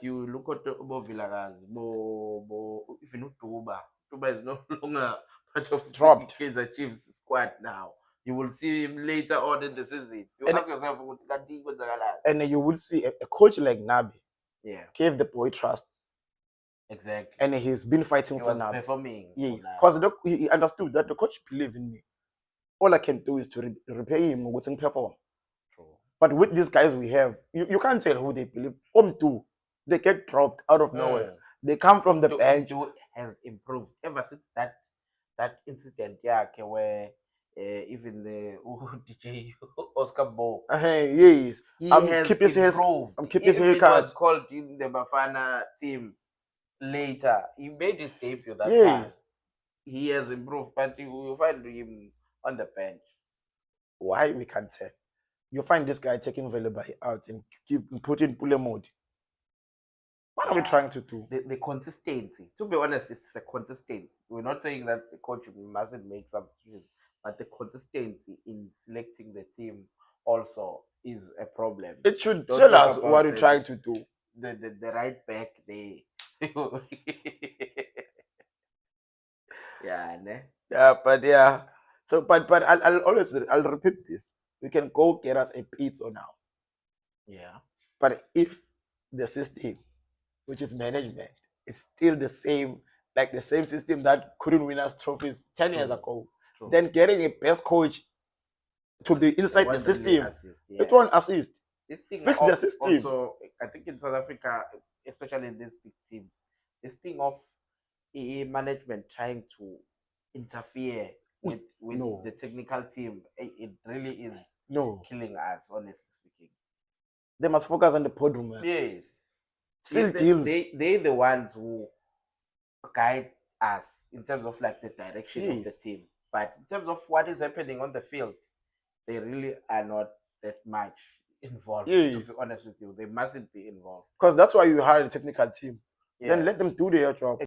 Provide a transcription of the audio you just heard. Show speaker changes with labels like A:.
A: You look at Bo Villarreal, even Tuba is no longer part of
B: Dropped.
A: Kaizer Chiefs squad now. You will see him later on in the season. You
B: And-
A: ask yourself, what's that thing with the
B: And then you will see a coach like Nabi
A: Yeah,
B: gave the boy trust,
A: exactly.
B: and he's been fighting
A: He
B: for
A: was
B: Nabi.
A: performing.
B: Yes,
A: for
B: because he understood that the coach believed in me. All I can do is to repay him with some perform.
A: True.
B: But with these guys we have, you can't tell who they believe. Too, they get dropped out of nowhere. They come from the bench.
A: Has improved ever since that incident, yeah, okay, where even the DJ Oscar Bo,
B: Yes,
A: he
B: I'm
A: has
B: keep his hair.
A: improved.
B: I'm keep his
A: If it was
B: haircuts.
A: called in the Bafana team later, he made his debut that time.
B: Yes.
A: He has improved, but you will find him on the bench.
B: Why we can't tell? You find this guy taking Velebai out and keep putting Pule mode. What are we
A: Yeah.
B: trying to do?
A: The consistency. To be honest, it's a consistency. We're not saying that the coach mustn't make substitutions, but the consistency in selecting the team also is a problem.
B: It should
A: Don't
B: tell
A: talk
B: us
A: about
B: what we're trying to do.
A: the right back there. Yeah, ne?
B: Yeah, but yeah. So, but I'll repeat this. We can go get us a pizza now.
A: Yeah.
B: But if the system, which is management, is still the same, like the same system that couldn't win us trophies 10 years ago,
A: True.
B: then getting a best coach to be inside the
A: Won't really
B: system,
A: assist,
B: it won't assist.
A: This thing
B: Fix
A: of
B: the system.
A: also, I think in South Africa, especially in these big teams, this thing of management trying to interfere with
B: No.
A: the technical team, it really is
B: No.
A: killing us, honestly speaking.
B: They must focus on the boardroom. Man.
A: Yes.
B: Still deals.
A: They're the ones who guide us in terms of like the direction of the
B: Yes.
A: team. But in terms of what is happening on the field, they really are not that much involved. To
B: Yes.
A: be honest with you, they mustn't be involved.
B: Because that's why you hire a technical team.
A: Yeah.
B: Then let them do their job.